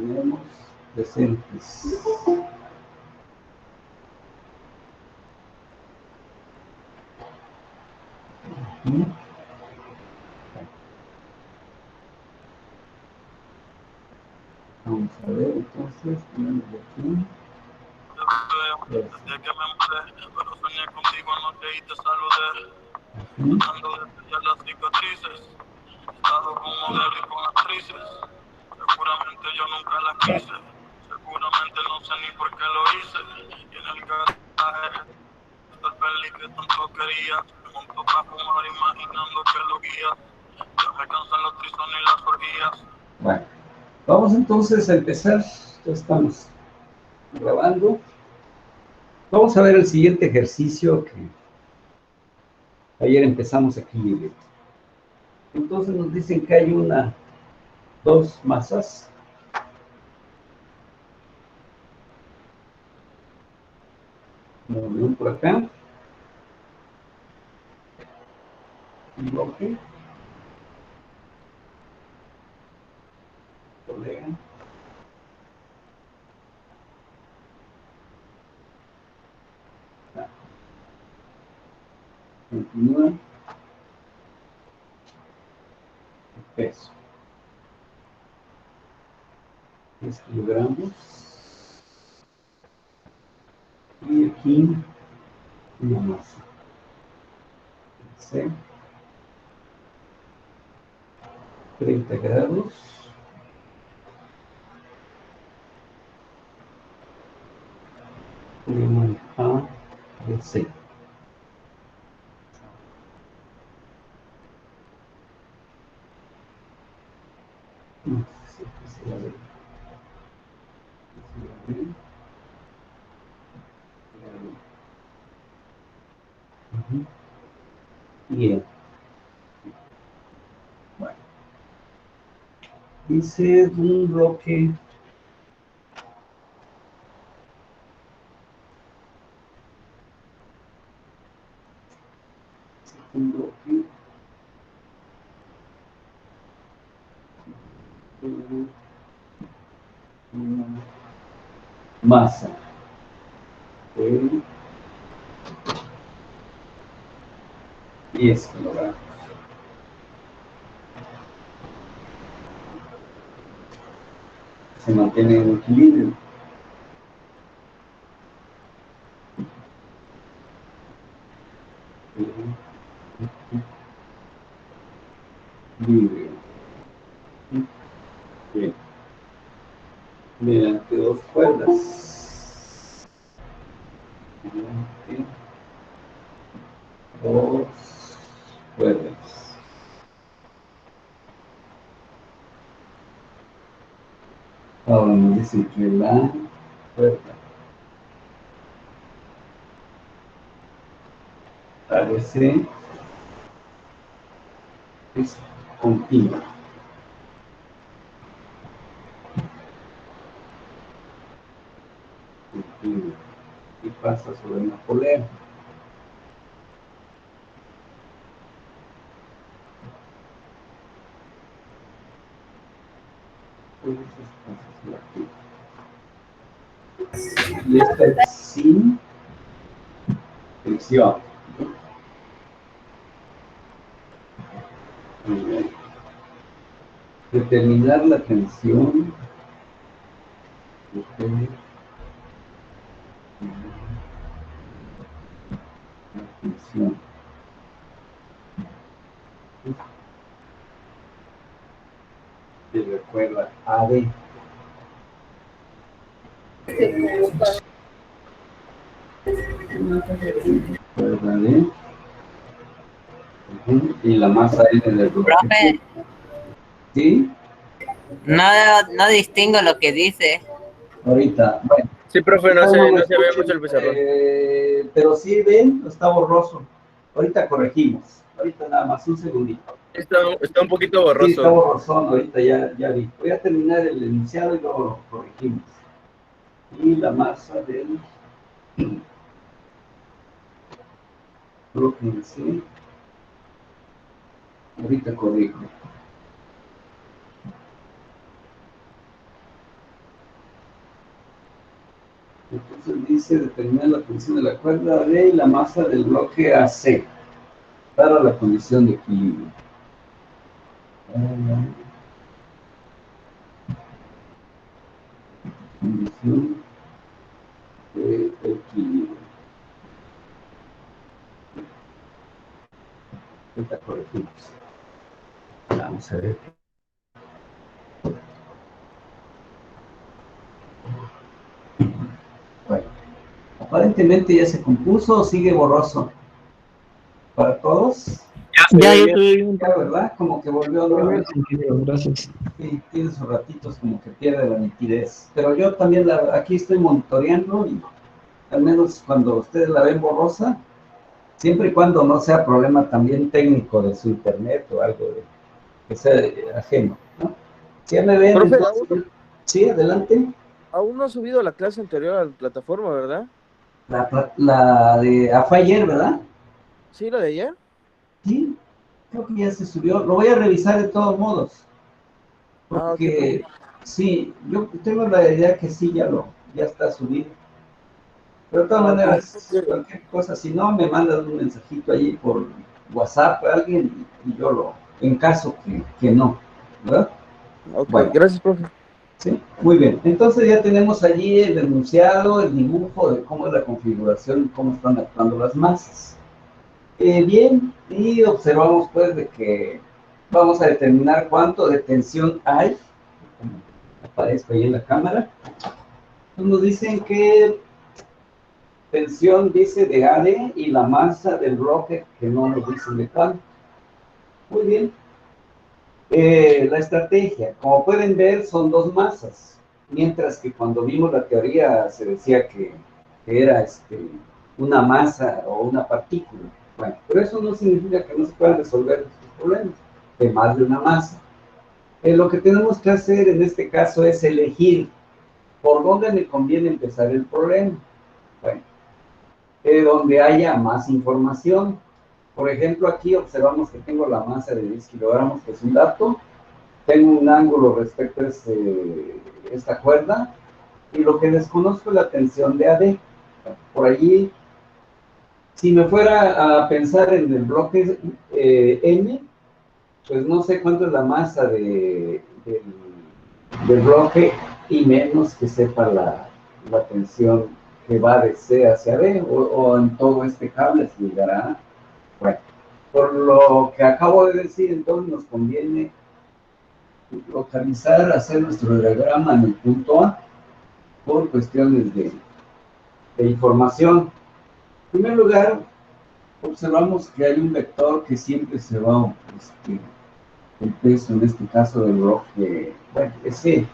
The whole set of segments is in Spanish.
tenemos presentes. Vamos a ver, entonces, tenemos aquí. Desde que me mudé, pero soñé contigo anoche y te saludé. Tratando de sellar las cicatrices. He estado con modelos y con actrices. Seguramente yo nunca las quise. Seguramente no sé ni por qué lo hice. Y en el garaje está el peli que tanto quería. Me montó a fumar imaginando que lo guía. Ya me cansan los trizones y las orgías. Bueno, vamos entonces a empezar. Ya estamos grabando. Vamos a ver el siguiente ejercicio que ayer empezamos aquí. Entonces nos dicen que hay dos masas. Como ven por acá. Un bloque. Colega. Continúa. Peso. 10 kilogramos. Y aquí una masa. ¿Sí? 30 grados. Limón A de C. Bien. Bueno. Dice un bloque. Un bloque. Una masa. 10 kilogramos. Se mantiene en equilibrio. Libre. Bien. Mediante dos cuerdas. Mediante dos cuerdas. Ahora nos dice que la cuerda ABC es continua. Y pasa sobre una polea. Y esta es sin fricción. Determinar la tensión. Y recuerda AD. ¿Vale? Y la masa N del bloque. Profe, ¿Sí? no distingo lo que dice. Ahorita. Bueno. Sí, profe, no se ve mucho el pizarrón. Pero sí ven, está borroso. Ahorita corregimos. Ahorita nada más, un segundito. Está un poquito borroso. Sí, está borroso. Ahorita ya vi. Voy a terminar el enunciado y luego lo corregimos. Y la masa del bloque en sí. Ahorita corrijo. Entonces dice determinar la tensión de la cuerda D y la masa del bloque AC para la condición de equilibrio. Condición de equilibrio. Ahorita corregimos. Vamos a ver. Bueno, aparentemente ya se compuso o sigue borroso. ¿Para todos? Ya, yo estoy un Ya, ¿verdad? Como que volvió nuevamente. sentido, gracias. Sí, tiene sus ratitos como que pierde la nitidez. Pero yo también aquí estoy monitoreando y al menos cuando ustedes la ven borrosa, siempre y cuando no sea problema también técnico de su internet o algo que sea ajeno, ¿no? Si ya me ven, Profe, entonces, sí, adelante. aún no ha subido la clase anterior a la plataforma, ¿verdad? La de fue ayer, ¿verdad? ¿Sí, la de ayer? Sí, creo que ya se subió. Lo voy a revisar de todos modos. Ah, ok, Porque profe. sí, yo tengo la idea que sí, ya está subido. Pero de todas Ah, ok. maneras, cualquier cosa, si no, me mandan un mensajito allí por WhatsApp a alguien y yo en caso que no, ¿verdad? Ok, Bueno, gracias, profe. sí, muy bien. Entonces ya tenemos allí el enunciado, el dibujo de cómo es la configuración, cómo están actuando las masas. Bien, y observamos pues de que vamos a determinar cuánto de tensión hay, como aparezco ahí en la cámara. Nos dicen que tensión dice de AD y la masa del bloque que no nos dicen de cuánto. Muy bien. La estrategia, como pueden ver, son dos masas, mientras que cuando vimos la teoría se decía que era una masa o una partícula. Bueno, pero eso no significa que no se puedan resolver estos problemas de más de una masa. Lo que tenemos que hacer en este caso es elegir por dónde me conviene empezar el problema. Bueno, donde haya más información. Por ejemplo, aquí observamos que tengo la masa de 10 kilogramos, que es un dato. Tengo un ángulo respecto a esta cuerda. Y lo que desconozco es la tensión de AD. Por allí, si me fuera a pensar en el bloque N, pues no sé cuánto es la masa del bloque y menos que sepa la tensión que va de C hacia B o en todo este cable se llegará. Bueno, por lo que acabo de decir, entonces nos conviene localizar, hacer nuestro diagrama en el punto A por cuestiones de información. En primer lugar, observamos que hay un vector que siempre se va el peso, en este caso del bloque, bueno, ese,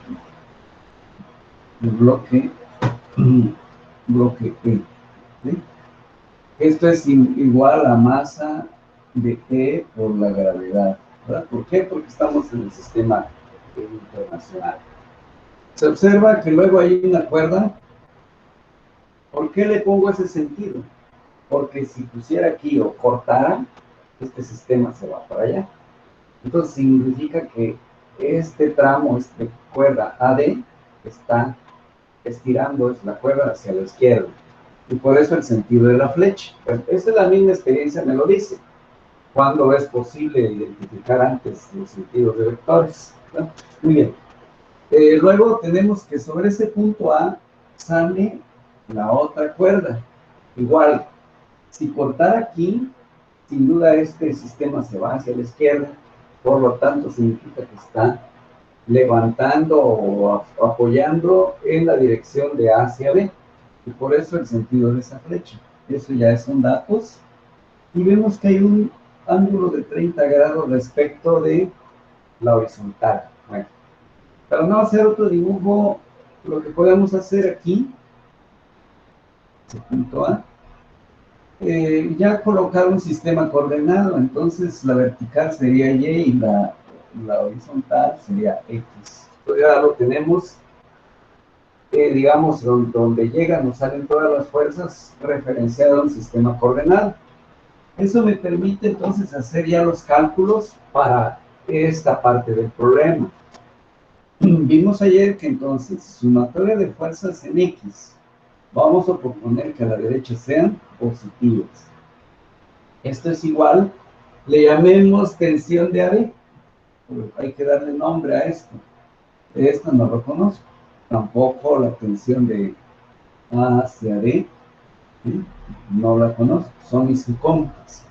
el bloque E. ¿Sí? Esto es igual a masa de E por la gravedad, ¿verdad? ¿Por qué? Porque estamos en el sistema internacional. Se observa que luego hay una cuerda. ¿Por qué le pongo ese sentido? Porque si pusiera aquí o cortara, este sistema se va para allá. Entonces significa que este tramo, esta cuerda AD, está estirando la cuerda hacia la izquierda. Y por eso el sentido de la flecha. Pues esa es la misma experiencia, me lo dice. ¿Cuándo es posible identificar antes los sentidos de vectores? ¿No? Muy bien. Luego tenemos que sobre ese punto A sale la otra cuerda. Igual, si cortar aquí, sin duda este sistema se va hacia la izquierda, por lo tanto significa que está levantando o apoyando en la dirección de A hacia B, y por eso el sentido de esa flecha. Eso ya son datos, y vemos que hay un ángulo de 30 grados respecto de la horizontal. Bueno, para no hacer otro dibujo, lo que podemos hacer aquí, ese punto A, ya colocar un sistema coordenado, entonces la vertical sería Y y la horizontal sería X. Entonces ya lo tenemos, digamos, donde llegan, nos salen todas las fuerzas referenciadas a un sistema coordenado. Eso me permite entonces hacer ya los cálculos para esta parte del problema. Vimos ayer que entonces sumatoria de fuerzas en X Vamos a proponer que a la derecha sean positivas. Esto es igual, le llamemos tensión de AB. Hay que darle nombre a esto. Esto no lo conozco. Tampoco la tensión de A hacia D, ¿sí? No la conozco. Son mis incógnitas.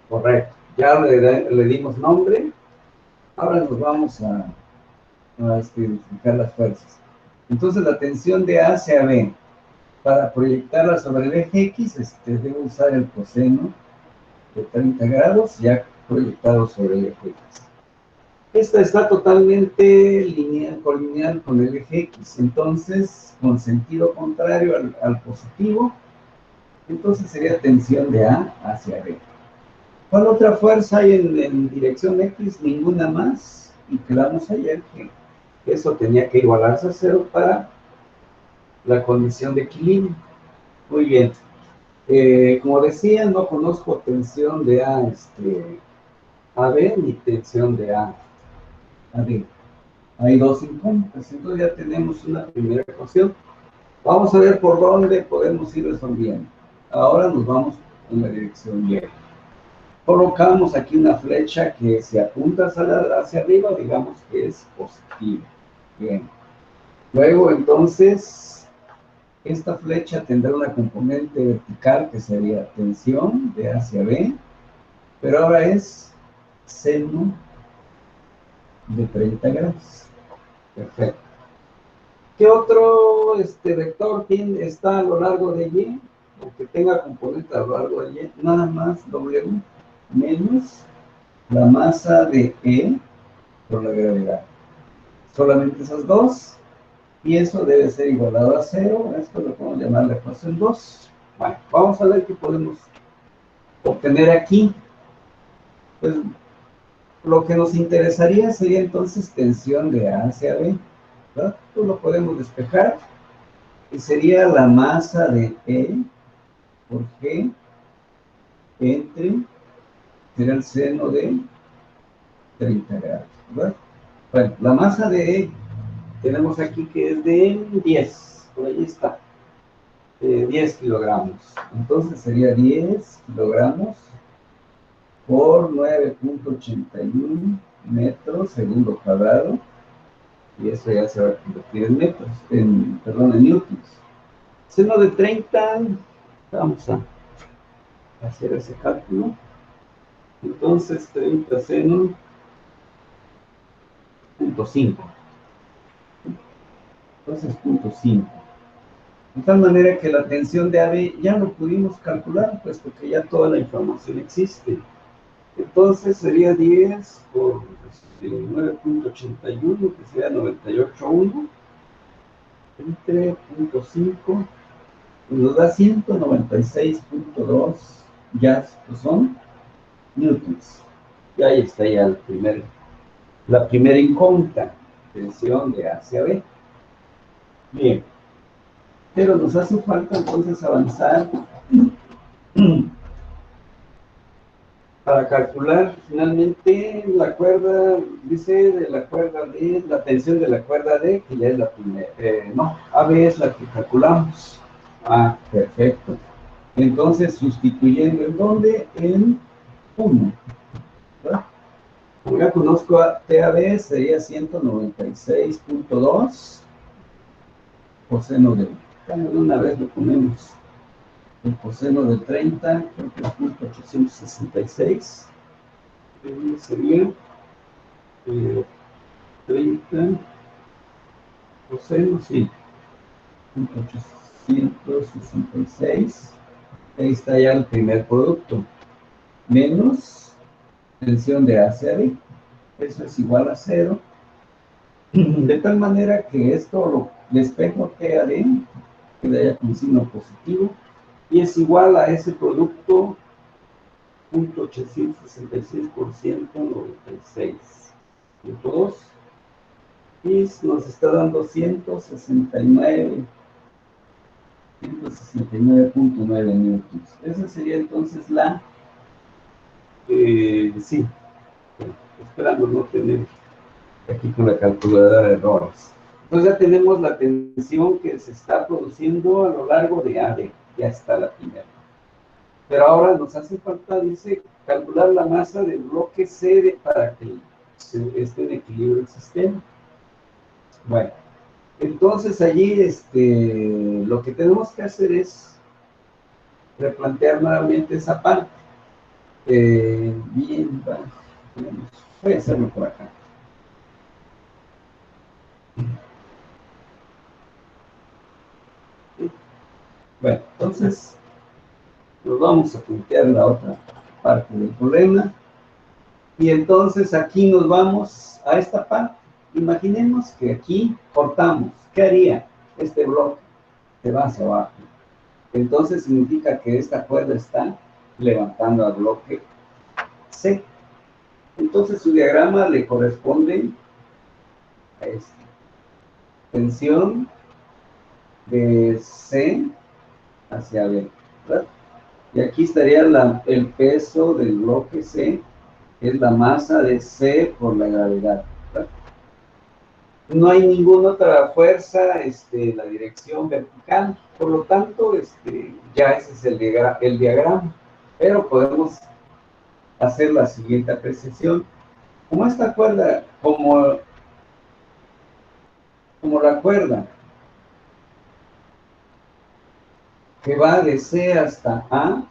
Correcto. Ya le dimos nombre. Ahora nos vamos a identificar las fuerzas. Entonces la tensión de A hacia B, para proyectarla sobre el eje X, debo usar el coseno de 30 grados ya proyectado sobre el eje X. Esta está totalmente colineal con el eje X, entonces con sentido contrario al positivo, entonces sería tensión de A hacia B. ¿Cuál otra fuerza hay en dirección X? Ninguna más, y quedamos ayer que eso tenía que igualarse a 0 para la condición de equilibrio. Muy bien. Como decía, no conozco tensión de A B ni tensión de A B. Hay dos incógnitas, entonces ya tenemos una primera ecuación. Vamos a ver por dónde podemos ir resolviendo. Ahora nos vamos en la dirección Y. Colocamos aquí una flecha que se apunta hacia arriba, digamos que es positiva. Bien. Luego, entonces, esta flecha tendrá una componente vertical que sería tensión de A hacia B, pero ahora es seno de 30 grados. Perfecto. ¿Qué otro vector está a lo largo de Y? O que tenga componente a lo largo de Y, nada más W menos la masa de E por la gravedad. Solamente esas dos, y eso debe ser igualado a 0. Esto lo podemos llamar la ecuación 2. Bueno, vamos a ver qué podemos obtener aquí. Pues lo que nos interesaría sería entonces tensión de A hacia B, ¿verdad? Esto lo podemos despejar, y sería la masa de E por G entre, será el seno de 30 grados, ¿verdad? Bueno, la masa de E tenemos aquí que es de 10, por ahí está, 10 kilogramos. Entonces sería 10 kilogramos por 9.81 metros segundo cuadrado, y eso ya se va a convertir en metros, en newtons. Seno de 30, vamos a hacer ese cálculo. Entonces 30 seno, 0.5. Entonces 0.5. De tal manera que la tensión de AB ya lo pudimos calcular, puesto que ya toda la información existe. Entonces sería 10 por 9.81, que sería 98.1, entre 0.5, nos da 196.2 ya son newtons. Y ahí está ya la primera incógnita, tensión de A hacia B. Bien, pero nos hace falta entonces avanzar para calcular finalmente la cuerda, dice de la cuerda D, la tensión de la cuerda D, que ya es la primera, no, AB es la que calculamos. Ah, perfecto. Entonces, sustituyendo en dónde, en 1, ¿verdad? Como ya conozco a TAB, sería 196.2 coseno de, una vez lo ponemos. El coseno de 30, creo que es 866, sería 30 coseno, sí, 866, ahí está ya el primer producto, menos tensión de A hacia B, eso es igual a 0, de tal manera que esto lo despejo TAD, queda ya con signo positivo, y es igual a ese producto 0.866 por 196.2, y nos está dando 169.9 newtons. Esa sería entonces la, sí, esperando no tener aquí con la calculadora de errores. Entonces ya tenemos la tensión que se está produciendo a lo largo de AD. Ya está la primera. Pero ahora nos hace falta, dice, calcular la masa del bloque C para que esté en equilibrio el sistema. Bueno, entonces allí lo que tenemos que hacer es replantear nuevamente esa parte. Bien, voy a hacerlo por acá. Bueno, entonces nos vamos a plantear la otra parte del problema. Y entonces aquí nos vamos a esta parte. Imaginemos que aquí cortamos. ¿Qué haría este bloque? Se va hacia abajo. Entonces significa que esta cuerda está levantando al bloque C. Entonces su diagrama le corresponde a esta tensión de C hacia B, ¿verdad? Y aquí estaría el peso del bloque C, que es la masa de C por la gravedad, ¿verdad? No hay ninguna otra fuerza, la dirección vertical, por lo tanto, ya ese es el diagrama, pero podemos hacer la siguiente apreciación. Como esta cuerda, como la cuerda que va de C hasta A,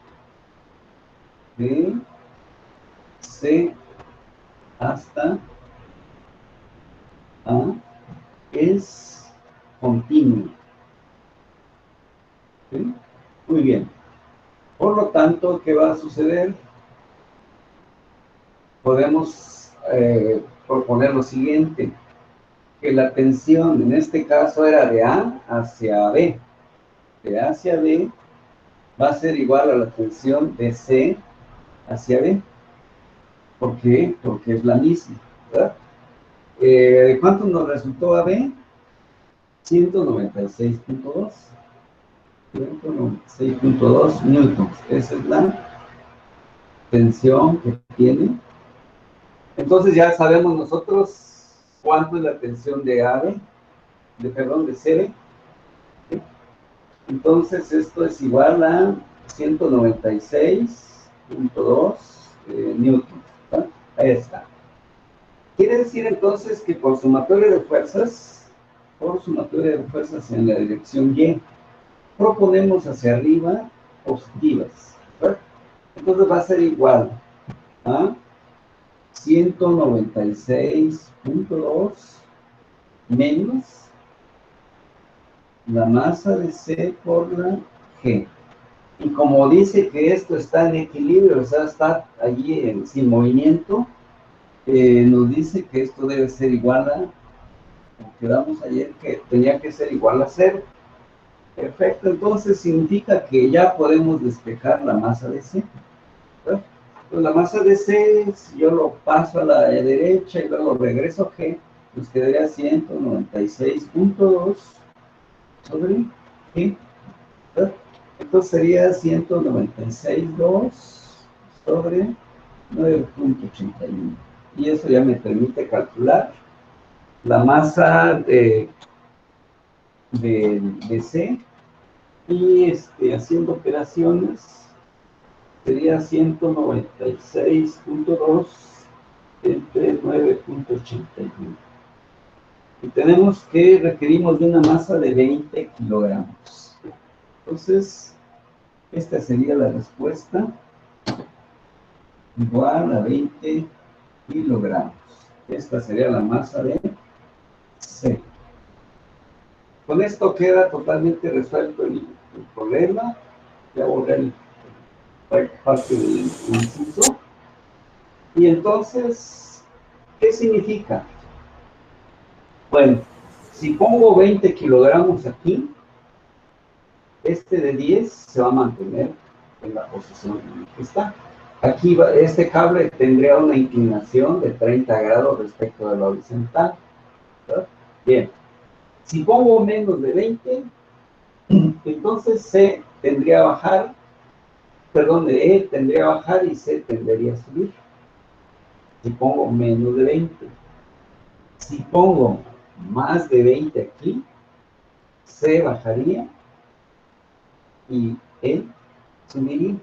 de C hasta A, es continuo. ¿Sí? Muy bien. Por lo tanto, ¿qué va a suceder? Podemos proponer lo siguiente, que la tensión en este caso era de A hacia B. De A hacia B va a ser igual a la tensión de C hacia B. ¿Por qué? Porque es la misma, ¿verdad? ¿Cuánto nos resultó AB? 196.2. 196.2 newtons. Esa es la tensión que tiene. Entonces ya sabemos nosotros cuánto es la tensión de AB, de CB. ¿Sí? Entonces esto es igual a 196.2 newtons. ¿Sí? Ahí está. Quiere decir entonces que por sumatoria de fuerzas en la dirección Y, proponemos hacia arriba positivas, ¿verdad? Entonces va a ser igual a 196.2 menos la masa de C por la G. Y como dice que esto está en equilibrio, o sea, está allí sin movimiento, nos dice que esto debe ser igual a, como quedamos ayer, que tenía que ser igual a 0. Perfecto, entonces significa que ya podemos despejar la masa de C. ¿Verdad? Pues la masa de C, si yo lo paso a la derecha y luego regreso a G, nos quedaría 196.2 sobre G. ¿Verdad? Entonces sería 196.2 sobre 9.81. Y eso ya me permite calcular la masa de C, y haciendo operaciones sería 196.2 entre 9.81. Y tenemos que requerimos de una masa de 20 kilogramos. Entonces, esta sería la respuesta, igual a 20 kilogramos. Esta sería la masa de C. Con esto queda totalmente resuelto el problema. Ya borré parte del inciso. Y entonces, ¿qué significa? Bueno, si pongo 20 kilogramos aquí, este de 10 se va a mantener en la posición en la que está. Aquí este cable tendría una inclinación de 30 grados respecto de la horizontal, ¿verdad? Bien. Si pongo menos de 20, entonces C tendría que bajar, E tendría que bajar y C tendría a subir. Si pongo menos de 20. Si pongo más de 20 aquí, C bajaría y E subiría.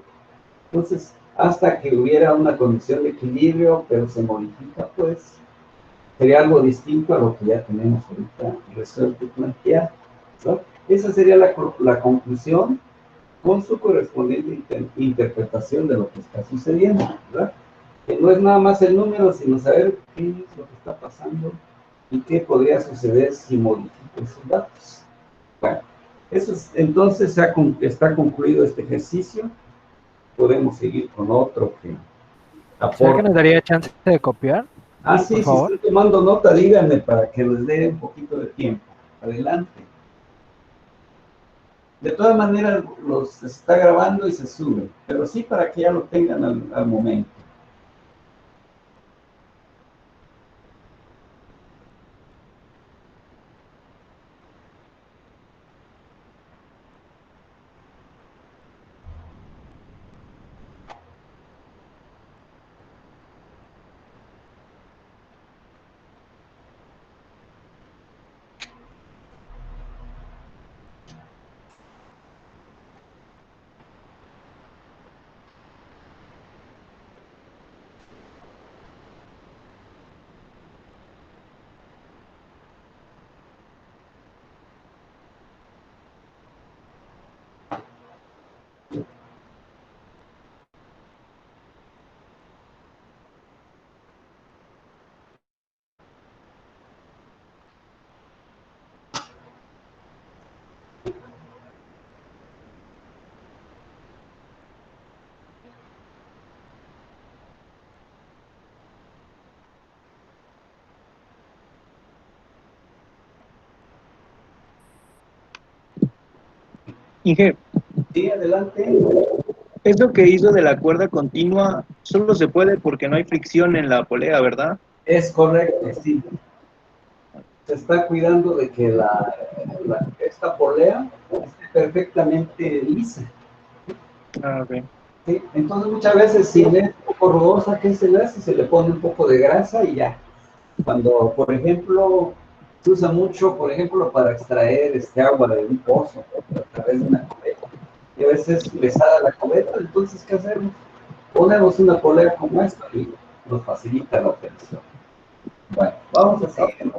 Entonces, hasta que hubiera una condición de equilibrio, pero se modifica, pues, sería algo distinto a lo que ya tenemos ahorita resuelto y planteado, ¿no? Esa sería la conclusión con su correspondiente interpretación de lo que está sucediendo, ¿verdad? Que no es nada más el número, sino saber qué es lo que está pasando y qué podría suceder si modifico esos datos. Bueno, eso es, entonces está concluido este ejercicio. Podemos seguir con otro que ¿Será que nos aporta. daría chance de copiar, Ah, por sí, si favor? están tomando nota, díganme para que les dé un poquito de tiempo. Adelante. De todas maneras, los está grabando y se sube, pero sí para que ya lo tengan al momento. Inge, Sí, adelante. eso que hizo de la cuerda continua solo se puede porque no hay fricción en la polea, ¿verdad? Es correcto, sí. Se está cuidando de que esta polea esté perfectamente lisa. Ah, ok. ¿Sí? Entonces muchas veces si es un poco rugosa, ¿qué se le hace? Se le pone un poco de grasa y ya. Cuando, por ejemplo, se usa mucho, por ejemplo, para extraer agua de un pozo a través de una cubeta. Y a veces pesada la cubeta, entonces, ¿qué hacemos? Ponemos una polea como esta y nos facilita la operación. Bueno, vamos a seguir.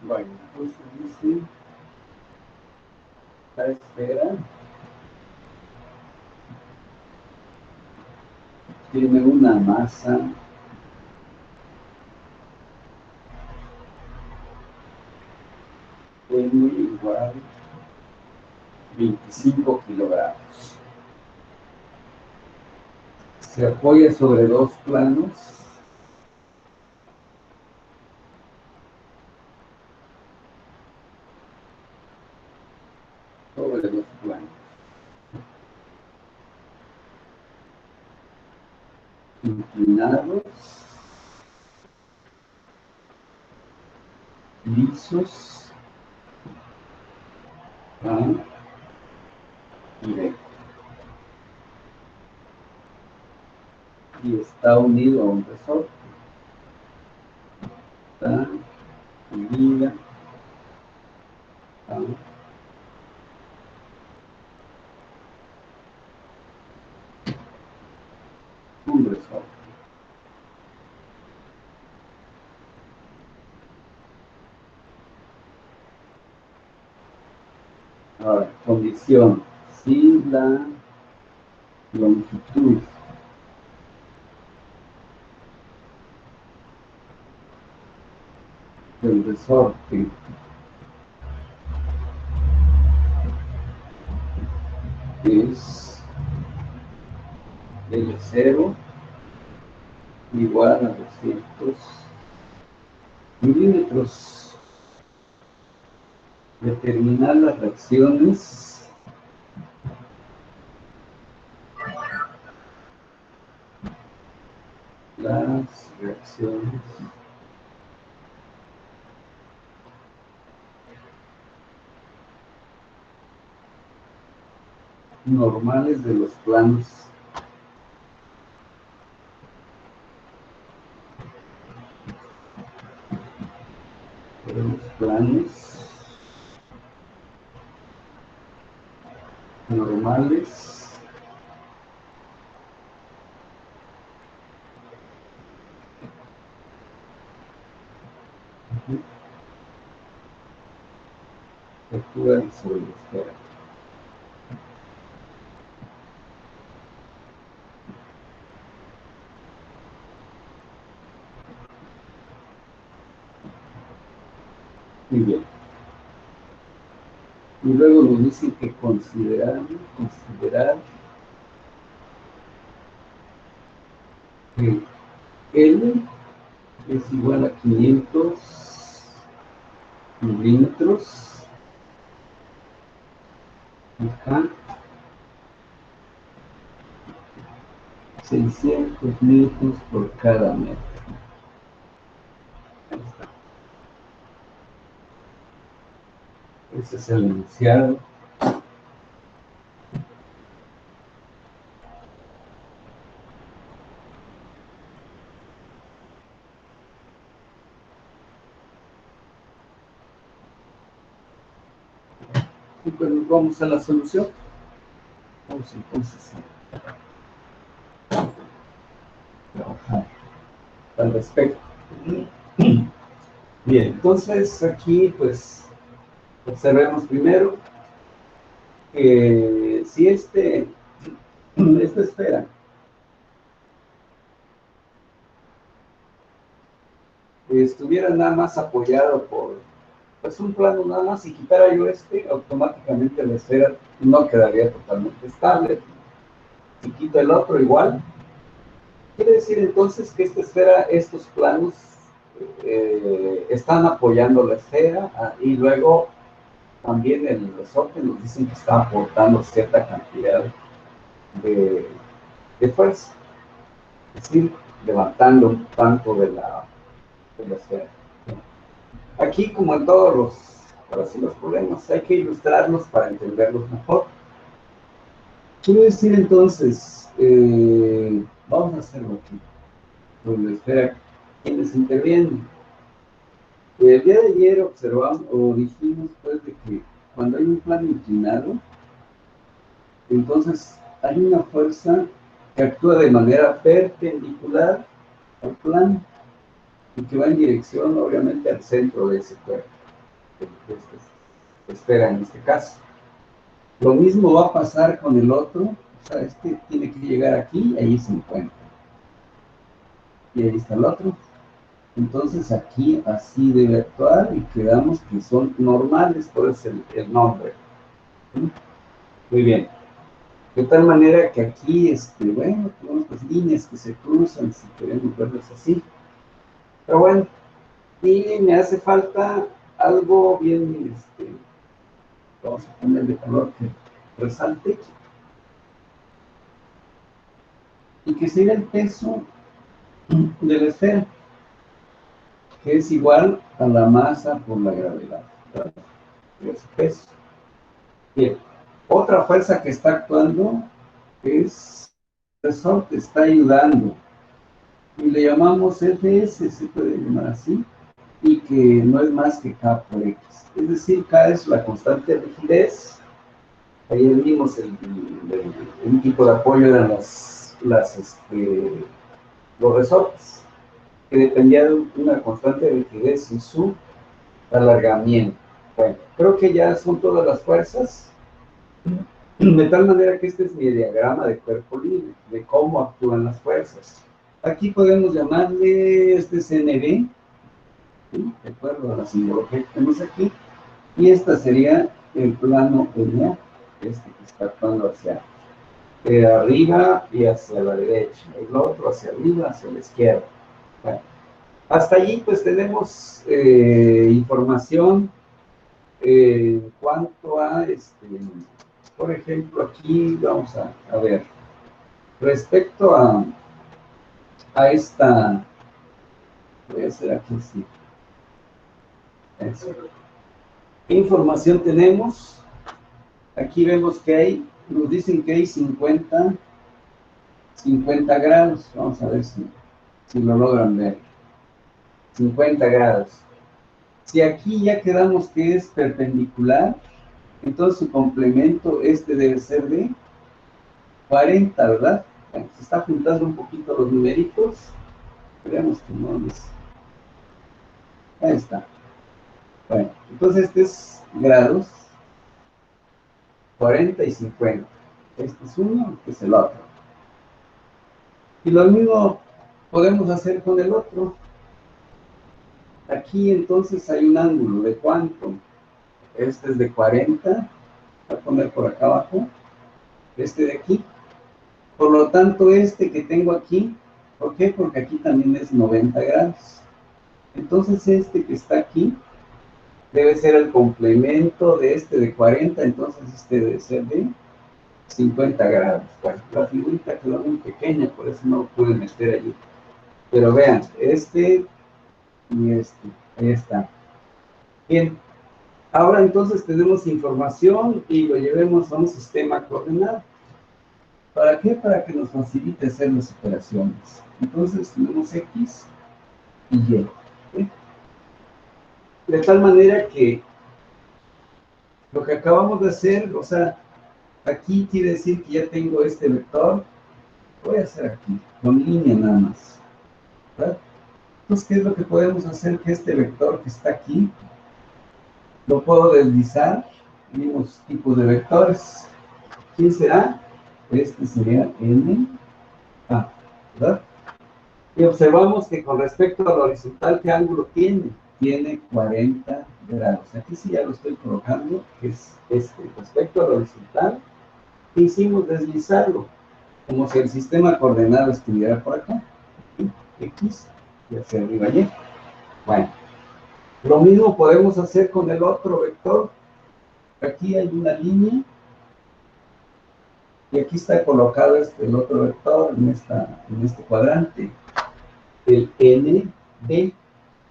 Bueno, entonces dice, la esfera tiene una masa M igual 25 kilogramos. Se apoya sobre dos planos. Sobre dos planos. Inclinados. Lisos. Y rectos. Y está unido a un resorte. Está unida a un resorte. Ahora, condición, si la longitud del resorte es L0 igual a 200 milímetros. Determinar las reacciones normales de los planos normales que actúan sobre la esfera. Muy bien. Y luego nos dicen que considerar que L es igual a 500 milímetros acá, 600 litros por cada metro. Ahí está. Ese es el enunciado. Y pues vamos a la solución. Vamos entonces a trabajar al respecto. Bien, entonces aquí pues observemos primero que si esta esfera estuviera nada más apoyado por pues un plano nada más, si quitara yo automáticamente la esfera no quedaría totalmente estable. Si quito el otro igual, quiere decir entonces que esta esfera, estos planos están apoyando la esfera, y luego también el resorte nos dicen que está aportando cierta cantidad de fuerza, es decir, levantando un tanto de la esfera. Aquí, como en todos los problemas, hay que ilustrarlos para entenderlos mejor. Quiero decir entonces, vamos a hacerlo aquí, con la esfera, quienes intervienen. El día de ayer observamos, o dijimos pues, de que cuando hay un plano inclinado, entonces hay una fuerza que actúa de manera perpendicular al plano y que va en dirección, obviamente, al centro de ese cuerpo, de esta esfera en este caso. Lo mismo va a pasar con el otro, o sea, este tiene que llegar aquí y ahí se encuentra. Y ahí está el otro. Entonces aquí así debe actuar y quedamos que son normales, por eso el nombre. ¿Sí? Muy bien. De tal manera que aquí, bueno, tenemos las líneas que se cruzan, si queremos verlas así. Pero bueno, y me hace falta algo bien, vamos a ponerle color que resalte, y que sería el peso de la esfera, que es igual a la masa por la gravedad, ¿verdad? Ese peso. Bien, otra fuerza que está actuando es el resorte, está ayudando, y le llamamos Fs, se puede llamar así, y que no es más que K por X. Es decir, K es la constante de rigidez. Ayer vimos el tipo de apoyo eran los resortes, que dependía de una constante de rigidez y su alargamiento. Bueno, creo que ya son todas las fuerzas, de tal manera que este es mi diagrama de cuerpo libre, de cómo actúan las fuerzas. Aquí podemos llamarle, este es NB, ¿sí? De acuerdo a la simbología que tenemos aquí, y esta sería el plano LA, que está actuando hacia arriba y hacia la derecha, el otro hacia arriba, hacia la izquierda. Bueno, hasta allí pues tenemos información en cuanto a, por ejemplo, aquí vamos a ver, respecto a esta, voy a hacer aquí así, eso. ¿Qué información tenemos? Aquí vemos que nos dicen que hay 50 grados, vamos a ver si lo logran ver, 50 grados. Si aquí ya quedamos que es perpendicular, entonces su complemento debe ser de 40, ¿verdad? Bueno, se está juntando un poquito los numeritos, creemos que no les... Ahí está. Bueno, entonces este es grados, 40 y 50. Este es uno, este es el otro. Y lo mismo podemos hacer con el otro. Aquí entonces hay un ángulo de cuánto. Este es de 40, voy a poner por acá abajo, este de aquí. Por lo tanto, este que tengo aquí, ¿por qué? Porque aquí también es 90 grados. Entonces este que está aquí debe ser el complemento de este de 40, entonces este debe ser de 50 grados. Bueno, la figurita quedó muy pequeña, por eso no lo pude meter allí. Pero vean, este y este, ahí está. Bien, ahora entonces tenemos información y lo llevemos a un sistema coordenado. ¿Para qué? Para que nos facilite hacer las operaciones. Entonces tenemos X y Y. ¿Sí? De tal manera que lo que acabamos de hacer, o sea, aquí quiere decir que ya tengo este vector, voy a hacer aquí, con línea nada más, ¿verdad? Entonces, ¿qué es lo que podemos hacer? Que este vector que está aquí, lo puedo deslizar, mismos tipos de vectores. ¿Quién será? Este sería N, A, ¿verdad? Y observamos que con respecto a la horizontal, ¿qué ángulo tiene? Tiene 40 grados. Aquí sí ya lo estoy colocando, que es respecto a la horizontal, hicimos deslizarlo, como si el sistema coordenado estuviera por acá, X, y hacia arriba Y. Bueno, lo mismo podemos hacer con el otro vector. Aquí hay una línea, Y aquí está colocado el otro vector en este cuadrante, el NB.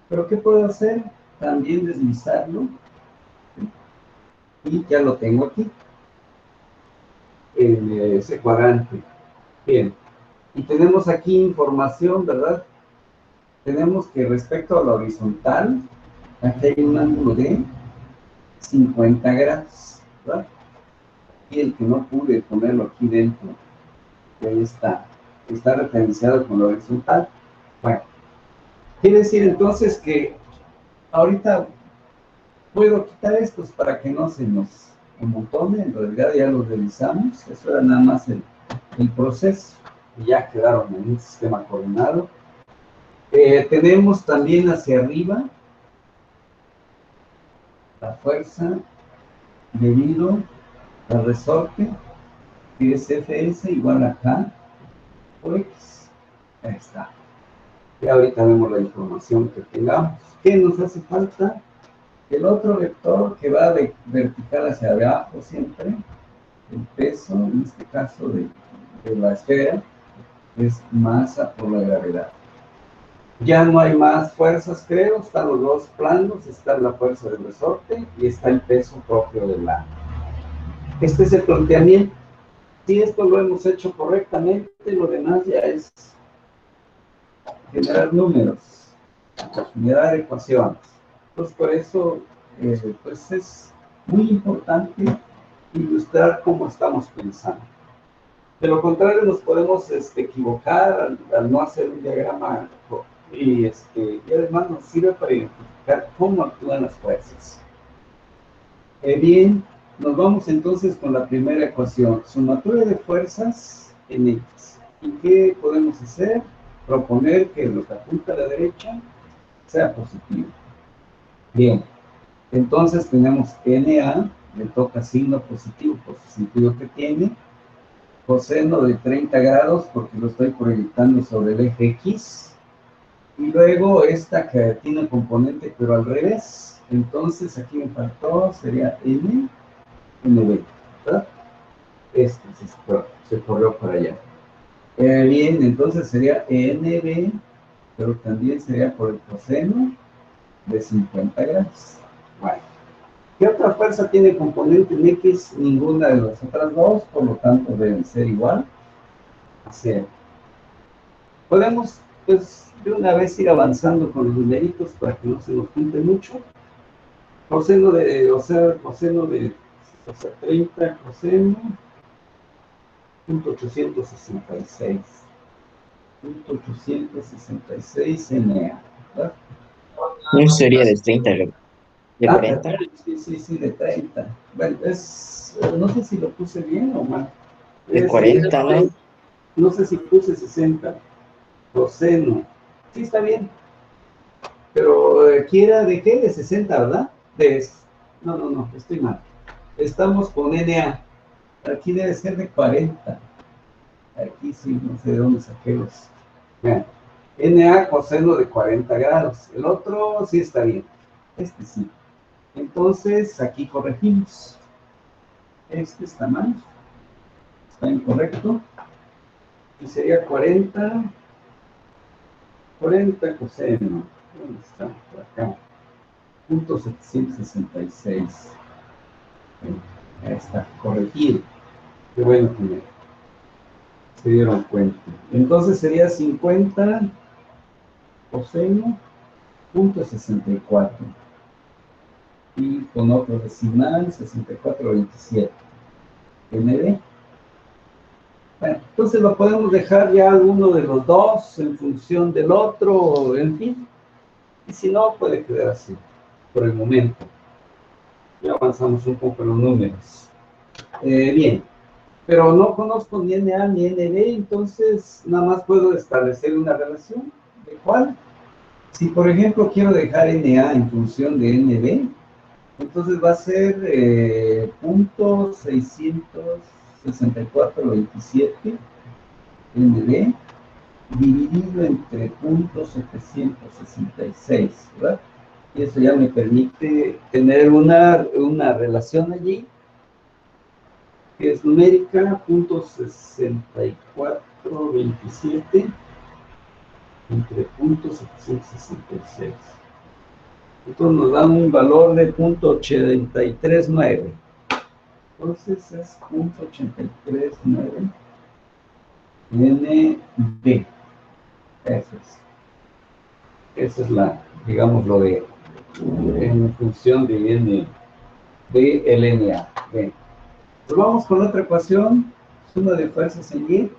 ¿Pero qué puedo hacer? También deslizarlo, y ya lo tengo aquí, en ese cuadrante. Bien, y tenemos aquí información, ¿verdad? Tenemos que respecto a la horizontal, aquí hay un ángulo de 50 grados, ¿verdad? Y el que no pude ponerlo aquí dentro, que ahí está referenciado con la horizontal. Bueno, quiere decir entonces que ahorita puedo quitar estos para que no se nos amontone. En realidad ya los revisamos, eso era nada más el proceso, y ya quedaron en un sistema coordinado. Tenemos también hacia arriba la fuerza debido al resorte, que es Fs igual a K por X. Ahí está. Y ahorita vemos la información que tengamos. ¿Qué nos hace falta? El otro vector que va de vertical hacia abajo siempre, el peso, en este caso de la esfera, es masa por la gravedad. Ya no hay más fuerzas, creo, están los dos planos, está la fuerza del resorte y está el peso propio del lado. Este es el planteamiento. Si esto lo hemos hecho correctamente, lo demás ya es generar números, generar ecuaciones. Pues por eso, pues es muy importante ilustrar cómo estamos pensando. De lo contrario, nos podemos equivocar al no hacer un diagrama, y además nos sirve para identificar cómo actúan las fuerzas. Bien, nos vamos entonces con la primera ecuación, sumatoria de fuerzas en X. ¿Y qué podemos hacer? Proponer que lo que apunta a la derecha sea positivo. Bien, entonces tenemos NA, le toca signo positivo por su sentido que tiene, coseno de 30 grados porque lo estoy proyectando sobre el eje X, y luego esta que tiene componente pero al revés, entonces aquí me faltó, sería NB, ¿verdad? Se corrió para allá. Bien, entonces sería NB, pero también sería por el coseno de 50 grados. Bueno, ¿qué otra fuerza tiene componente en X? Ninguna de las otras dos, por lo tanto deben ser igual a 0. Podemos, pues, de una vez ir avanzando con los numeritos para que no se nos junte mucho. Coseno de 30 coseno, .866. .866 NA, ¿verdad? No sería de 30, de 40. Sí, de 30. Bueno, no sé si lo puse bien o mal. De 40, ¿no? No sé si puse 60. Coseno. Sí, está bien. Pero aquí era de qué? De 60, ¿verdad? No, estoy mal. Estamos con NA. Aquí debe ser de 40. Aquí sí, no sé de dónde saqué los. Vean. NA coseno de 40 grados. El otro sí está bien. Este sí. Entonces, aquí corregimos. Este está mal. Está incorrecto. Y sería 40 coseno. ¿Dónde está? Por acá. .766. Ahí está, corregido. Qué bueno que se dieron cuenta. Entonces sería 50 coseno .64. Y con otro decimal, 6427. NB. Bueno, entonces lo podemos dejar ya uno de los dos en función del otro, en fin. Y si no, puede quedar así, por el momento. Ya avanzamos un poco en los números. Bien, pero no conozco ni NA ni NB, entonces nada más puedo establecer una relación. ¿De cuál? Si, por ejemplo, quiero dejar NA en función de NB, entonces va a ser .66427 NB dividido entre .766, ¿verdad? Y eso ya me permite tener una relación allí que es numérica, .6427 entre .766. Entonces nos dan un valor de .839. Entonces es .839 NB. Esa es la, digamos, lo de en función de N de LNA. Bien. Pues vamos con otra ecuación, suma de fuerzas en Y.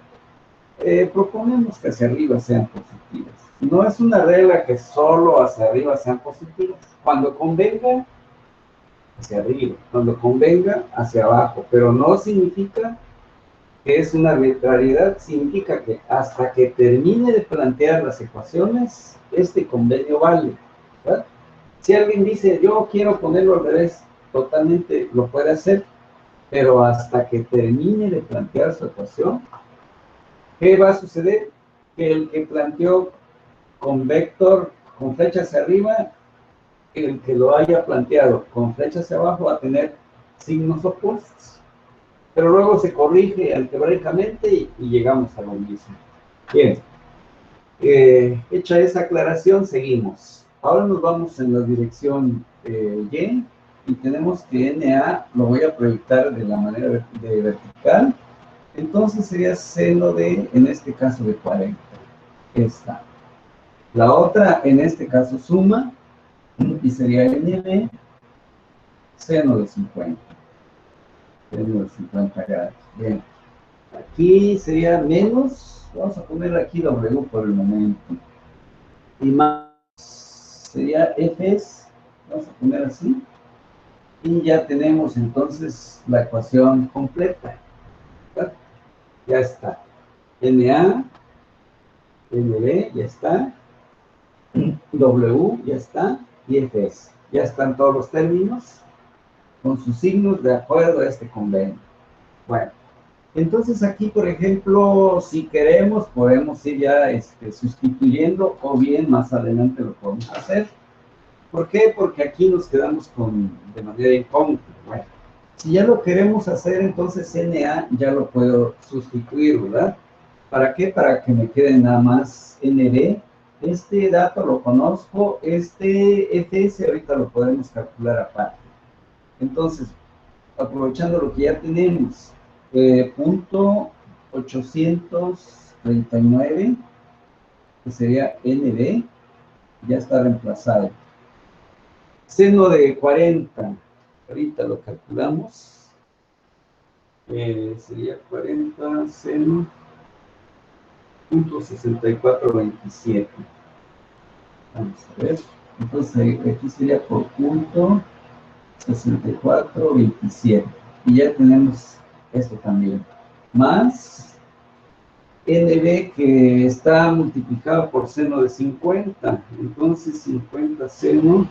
Proponemos que hacia arriba sean positivas. No es una regla que solo hacia arriba sean positivas. Cuando convenga, hacia arriba. Cuando convenga, hacia abajo. Pero no significa que es una arbitrariedad, significa que hasta que termine de plantear las ecuaciones, este convenio vale, ¿verdad? Si alguien dice, yo quiero ponerlo al revés, totalmente lo puede hacer, pero hasta que termine de plantear su ecuación, ¿qué va a suceder? Que el que planteó con vector, con flecha hacia arriba, el que lo haya planteado con flecha hacia abajo va a tener signos opuestos. Pero luego se corrige algebraicamente y llegamos a lo mismo. Bien. Hecha esa aclaración, seguimos. Ahora nos vamos en la dirección Y y tenemos que NA lo voy a proyectar de la manera de vertical. Entonces sería seno de, en este caso, de 40. Esta. La otra, en este caso, suma y sería NB seno de 50. Seno de 50 grados. Bien. Aquí sería menos, vamos a poner aquí W por el momento. Y más sería Fs, vamos a poner así. Y ya tenemos entonces la ecuación completa. ¿Verdad? Ya está. NA, NB, ya está. W, ya está. Y Fs. Ya están todos los términos con sus signos de acuerdo a este convenio. Bueno. Entonces aquí, por ejemplo, si queremos, podemos ir ya sustituyendo, o bien más adelante lo podemos hacer. ¿Por qué? Porque aquí nos quedamos de manera incógnita. Bueno, si ya lo queremos hacer, entonces NA ya lo puedo sustituir, ¿verdad? ¿Para qué? Para que me quede nada más NB. Este dato lo conozco, este FS ahorita lo podemos calcular aparte. Entonces, aprovechando lo que ya tenemos, punto 839, que sería NB, ya está reemplazado. Seno de 40, ahorita lo calculamos, sería 40 seno, punto 6427. Vamos a ver, entonces aquí sería por punto 6427. Y ya tenemos esto también. Más NB que está multiplicado por seno de 50. Entonces 50 seno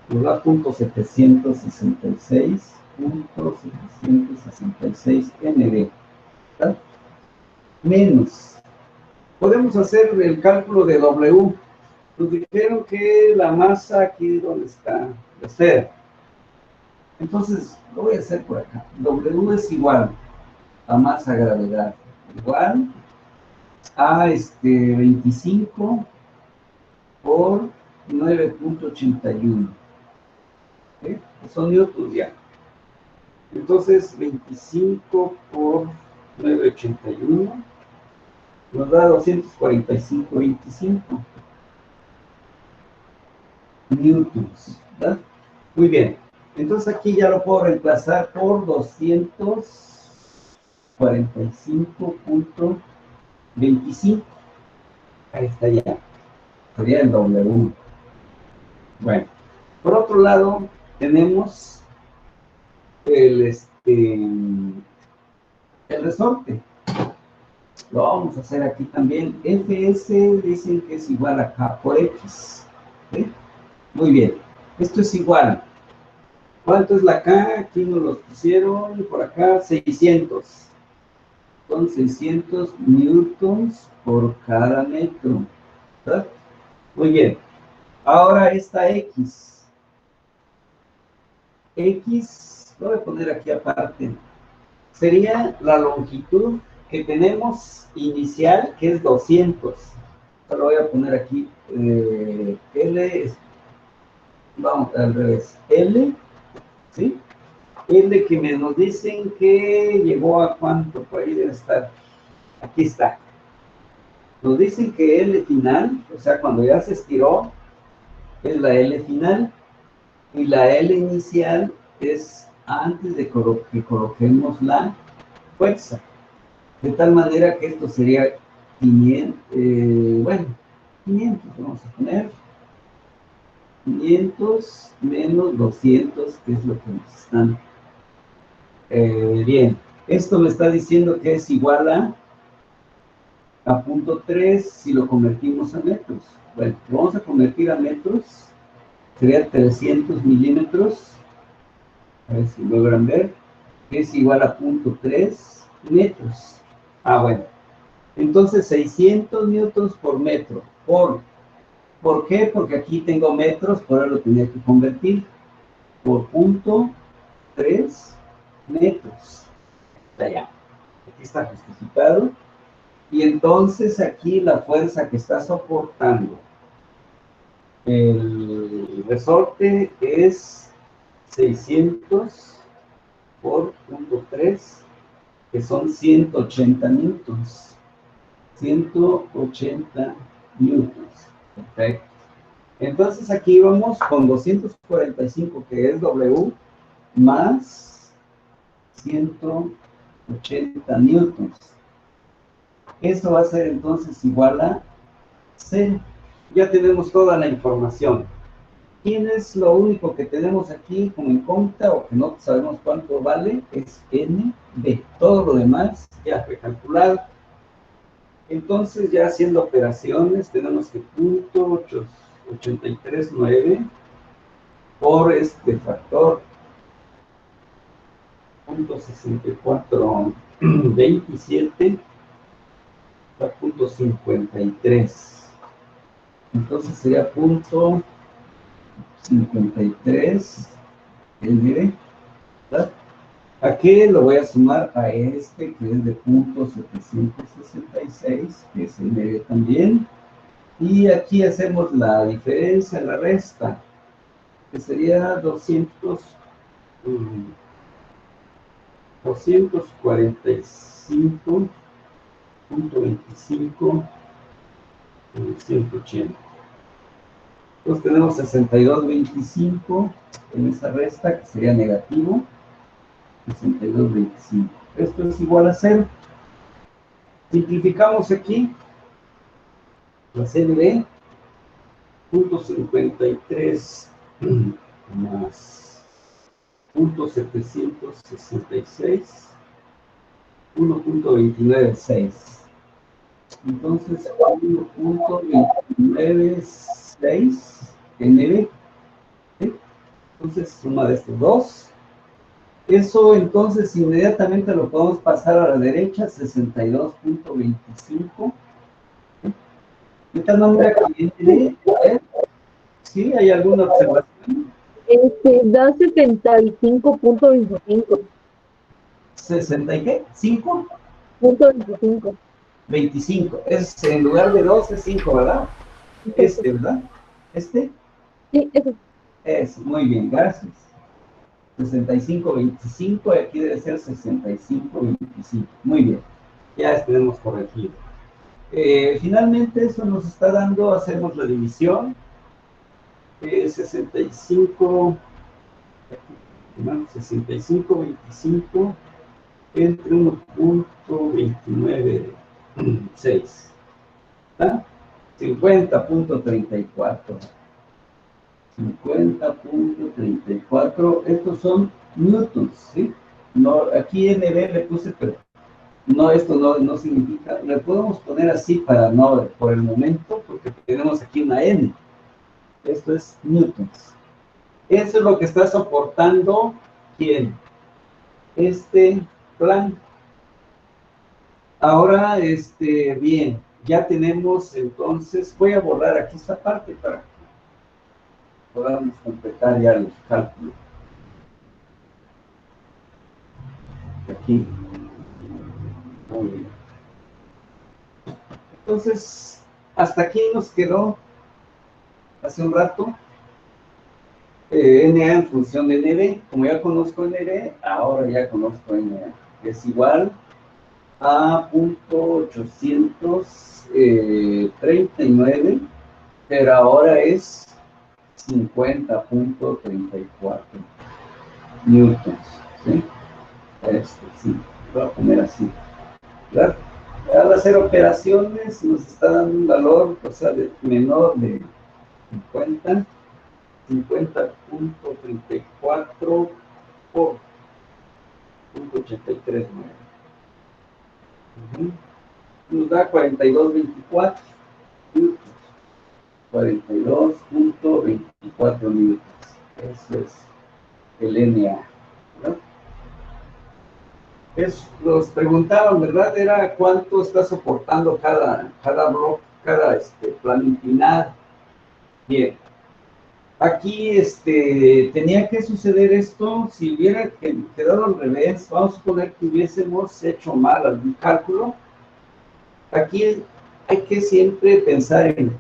nos da punto 766. Punto 766 NB. ¿Verdad? Menos. Podemos hacer el cálculo de W. Nos dijeron que la masa aquí donde está, de cero. Entonces, lo voy a hacer por acá. W es igual a masa gravedad. Igual a 25 por 9.81. ¿Sí? Son newtons ya. Entonces, 25 por 9.81 nos da 245.25 newtons, ¿verdad? Muy bien. Entonces aquí ya lo puedo reemplazar por 245.25. Ahí está ya. Sería el W. Bueno. Por otro lado, tenemos el resorte. Lo vamos a hacer aquí también. Fs dicen que es igual a K por X. ¿Sí? Muy bien. Esto es igual. ¿Cuánto es la K? Aquí nos lo pusieron por acá, 600. Son 600 newtons por cada metro. ¿Verdad? Muy bien. Ahora esta X. X, lo voy a poner aquí aparte. sería la longitud que tenemos inicial, que es 200. Lo voy a poner aquí, L, vamos al revés, L, ¿sí? L que nos dicen que llegó a cuánto, por ahí debe estar, aquí está. Nos dicen que L final, o sea, cuando ya se estiró, es la L final, y la L inicial es antes de que coloquemos la fuerza. De tal manera que esto sería 500, bueno, 500, vamos a poner 500 menos 200, que es lo que nos están. Bien, esto me está diciendo que es igual a punto 3 si lo convertimos a metros. Bueno, lo vamos a convertir a metros, sería 300 milímetros, a ver si logran ver, que es igual a punto 3 metros. Bueno. Entonces, 600 newtons por metro. ¿Por qué? Porque aquí tengo metros, por ahora lo tenía que convertir por punto 3 metros. Allá. Aquí está justificado. Y entonces aquí la fuerza que está soportando el resorte es 600 por punto 3, que son 180 newtons. 180 newtons. Perfecto. Entonces aquí vamos con 245, que es W, más 180 newtons. Esto va a ser entonces igual a 0. Ya tenemos toda la información. ¿Quién es lo único que tenemos aquí como incógnita o que no sabemos cuánto vale? Es NB. Todo lo demás ya fue calculado. Entonces, ya haciendo operaciones, tenemos que punto 839 por este factor punto 6427 a punto 53. Entonces sería punto 53 el ¿verdad? ¿A qué lo voy a sumar? A este, que es de punto 766, que es el medio también. Y aquí hacemos la diferencia, la resta, que sería 245.25 180. Entonces tenemos 62.25 en esa resta, que sería negativo. 62.25. Esto es igual a 0. Simplificamos aquí. La CNB, punto 53 más punto 766, 1.296. Entonces, 1.296 NB. ¿Sí? Entonces, suma de estos dos. Eso entonces inmediatamente lo podemos pasar a la derecha, 62.25. De tal manera que ¿sí? ¿Hay alguna observación? Da 75.25. ¿60 y qué? ¿5? Punto 25. 25. Es, en lugar de 2 es 5, ¿verdad? ¿Verdad? ¿Este? Sí, eso. Es, muy bien, gracias. 65.25, y aquí debe ser 65.25. Muy bien, ya tenemos corregido. Finalmente eso nos está dando, hacemos la división, 65.25 entre 1.296, ¿está? 50.34. 50.34, estos son newtons, ¿sí? No, aquí NB le puse, pero no, esto no significa, le podemos poner así para no, por el momento, porque tenemos aquí una N. Esto es newtons. Eso es lo que está soportando, ¿quién? Este plan. Ahora, bien, ya tenemos entonces, voy a borrar aquí esta parte para que podamos completar ya los cálculos. Aquí. Entonces, hasta aquí nos quedó hace un rato. NA en función de NB. Como ya conozco NB, ahora ya conozco NA. Es igual a .839, pero ahora es 50.34 newtons. ¿Sí? Sí, voy a poner así. ¿Verdad? Al hacer operaciones nos está dando un valor, o sea, menor de 50.34 por 0.839. Nos da 42.24 newtons. 42.24 newtons. Eso es el NA, ¿verdad? Nos preguntaban, ¿verdad? Era cuánto está soportando cada bloque, cada plano inclinado. Bien. Aquí tenía que suceder esto. Si hubiera quedado al revés, vamos a suponer que hubiésemos hecho mal algún cálculo. Aquí hay que siempre pensar en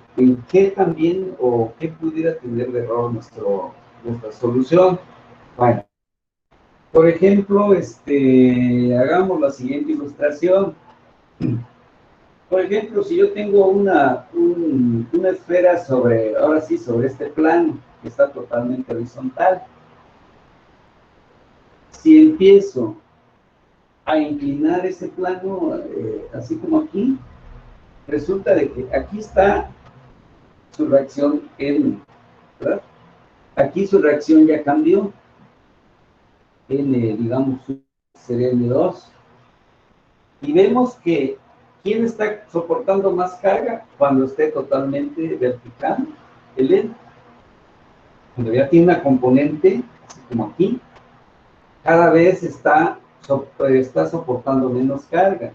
qué también o qué pudiera tener de error nuestra solución. Bueno, por ejemplo, hagamos la siguiente ilustración. Por ejemplo, si yo tengo una esfera ahora sí, sobre este plano, que está totalmente horizontal. Si empiezo a inclinar ese plano, así como aquí, resulta de que aquí está su reacción N, ¿verdad? Aquí su reacción ya cambió. N, digamos, sería N2. Y vemos que, ¿quién está soportando más carga cuando esté totalmente vertical? El N. Cuando ya tiene una componente, así como aquí, cada vez está soportando menos carga.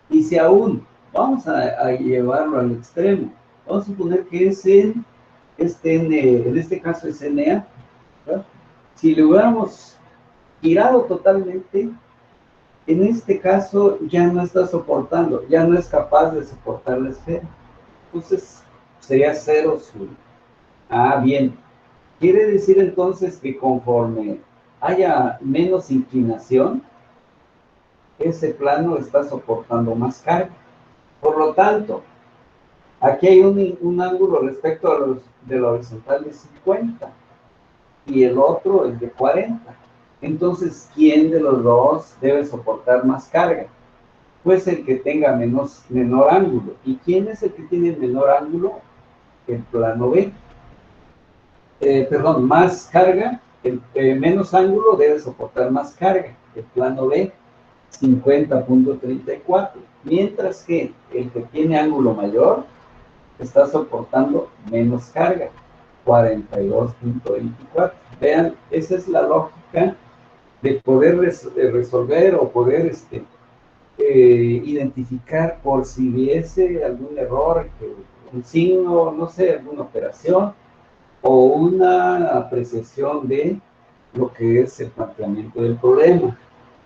Y si aún vamos a llevarlo al extremo, vamos a suponer que es en este caso es NA, ¿verdad? Si lo hubiéramos girado totalmente, en este caso ya no está soportando, ya no es capaz de soportar la esfera. Entonces sería 0 su. Bien. Quiere decir entonces que conforme haya menos inclinación, ese plano está soportando más carga. Por lo tanto, aquí hay un ángulo respecto de la horizontal de 50 y el otro es de 40. Entonces, ¿quién de los dos debe soportar más carga? Pues el que tenga menor ángulo. ¿Y quién es el que tiene menor ángulo? El plano B. Perdón, más carga, menos ángulo debe soportar más carga. El plano B, 50.34. Mientras que el que tiene ángulo mayor está soportando menos carga, 42.24. Vean, esa es la lógica de poder resolver o poder identificar por si hubiese algún error, un signo, no sé, alguna operación o una apreciación de lo que es el planteamiento del problema.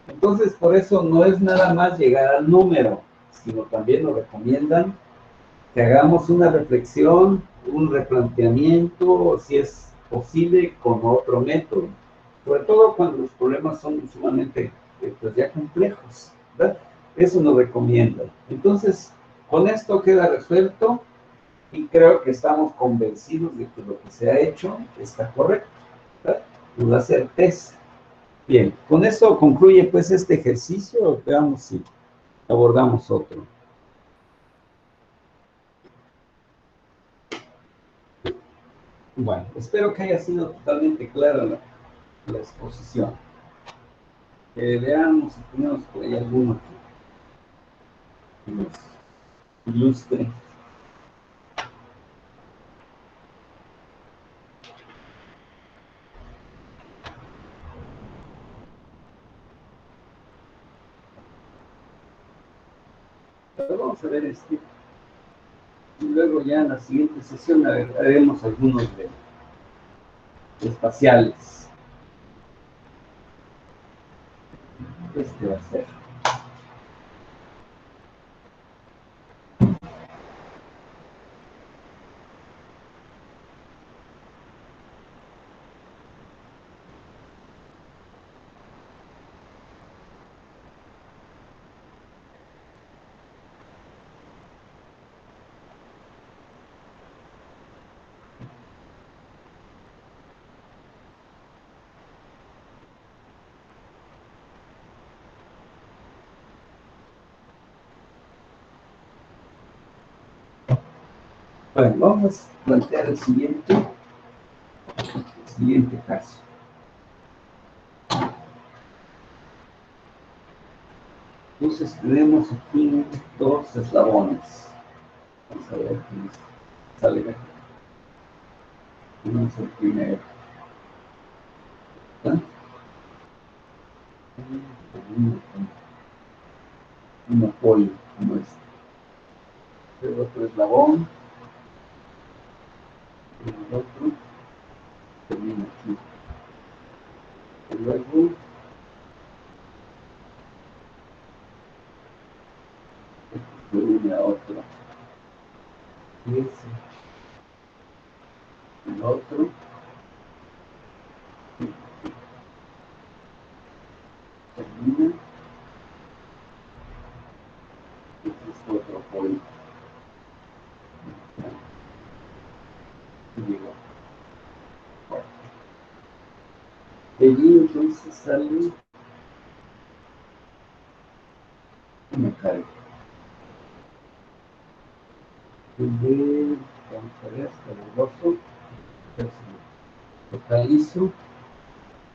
Entonces, por eso no es nada más llegar al número, sino también nos recomiendan que hagamos una reflexión, un replanteamiento, si es posible, con otro método. Sobre todo cuando los problemas son sumamente pues ya complejos, ¿verdad? Eso nos recomienda. Entonces, con esto queda resuelto y creo que estamos convencidos de que lo que se ha hecho está correcto, ¿verdad? Nos da certeza. Bien, con esto concluye pues este ejercicio. Veamos si abordamos otro. Bueno, espero que haya sido totalmente clara la exposición. Veamos si tenemos por ahí alguno que nos ilustre. Pero vamos a ver y luego ya en la siguiente sesión haremos algunos de espaciales. Este va a ser. Bueno, vamos a plantear el siguiente caso. Entonces tenemos aquí dos eslabones. Vamos a ver qué sale de aquí. Tenemos el primero. ¿Está? Un apoyo como este. El otro eslabón. Y el otro termina aquí. Y luego se une a otro. Y ese. El otro. Termina. Y este es otro apoyo. Y digo, bueno. De allí entonces sale una carga. Vamos a ver, hasta el gozo, totalizo,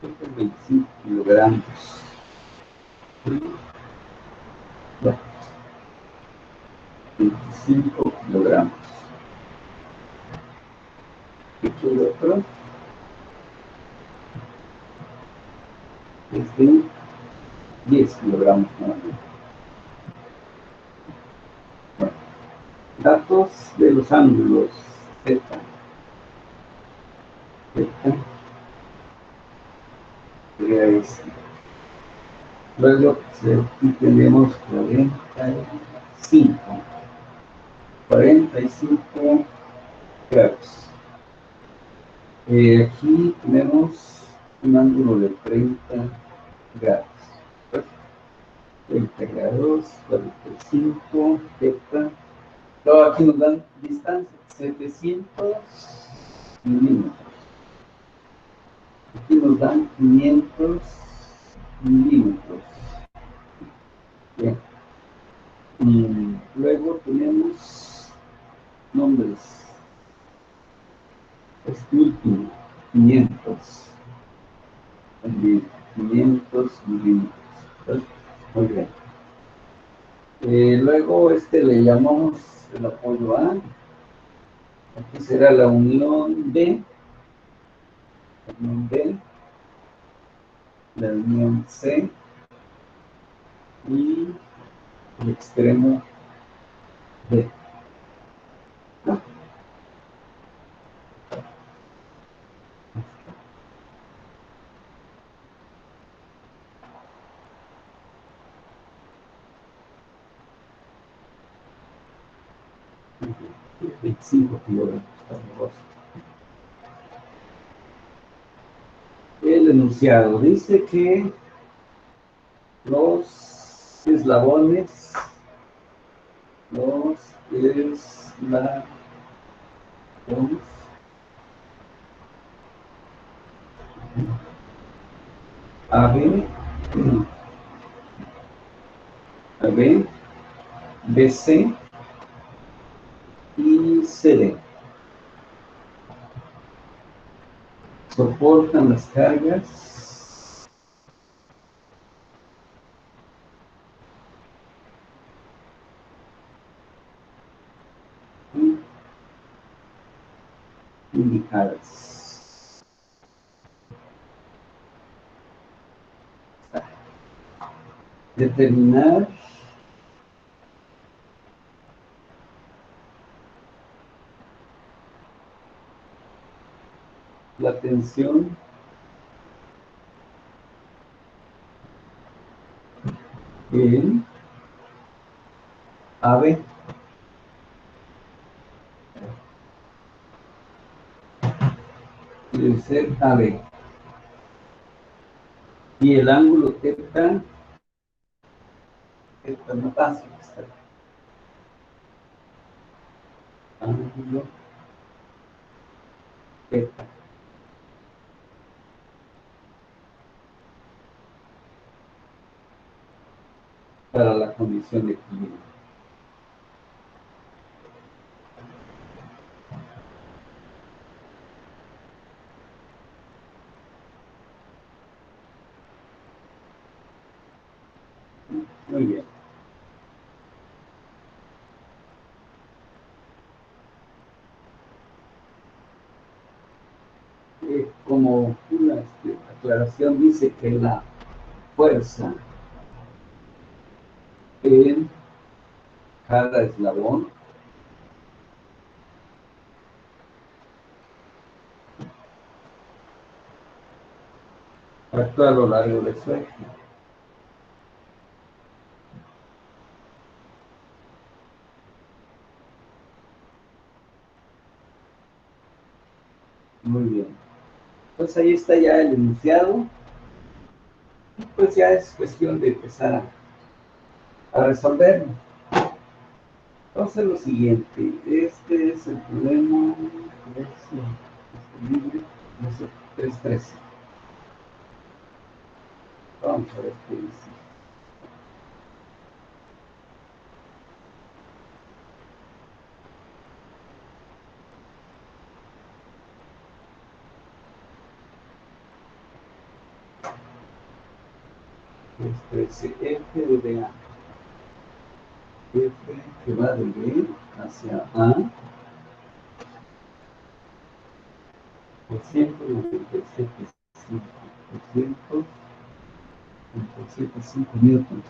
estos 25 kilogramos. No, 25 kilogramos. Hecho el otro, es de 10 kilogramos nuevamente. Bueno, datos de los ángulos Z. Z sería este. Luego aquí tenemos 45 grados. Aquí tenemos un ángulo de 30 grados. 30 grados, 45, θ. Luego aquí nos dan distancia, 700 milímetros. Aquí nos dan 500 milímetros. Bien. Y luego tenemos nombres. Este último, 500. También, 500 milímetros. Muy bien. Luego le llamamos el apoyo A. Aquí será la unión B. La unión B. La unión C. Y el extremo D. ¿No? Muy bien. 25 kilogramos. El enunciado dice que los eslabones AB, AB, BC y CD soportan las cargas indicadas. Determinar la tensión en AB. Debe ser AB. Y el ángulo θ no pasa. Ángulo θ. Para la condición de equilibrio. como una aclaración, dice que la fuerza en cada eslabón actúa a lo largo de su eje. Muy bien. Pues ahí está ya el enunciado. Pues ya es cuestión de empezar a resolverlo. Vamos a hacer lo siguiente. Este es el problema 313. Vamos a ver qué dice. F de B A. F que va de B hacia A. Por 197.5 newtons.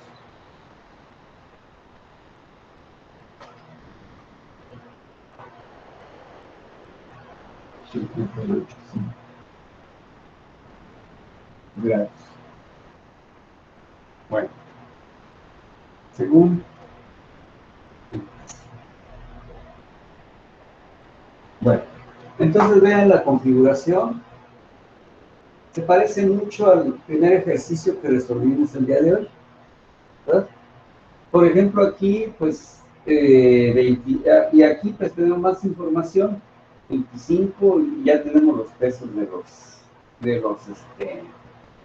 Grados. Bueno, según... Bueno, entonces vean la configuración. Se parece mucho al primer ejercicio que resolvimos el día de hoy, ¿verdad? Por ejemplo, aquí, pues, y aquí pues tenemos más información, 25, y ya tenemos los pesos de los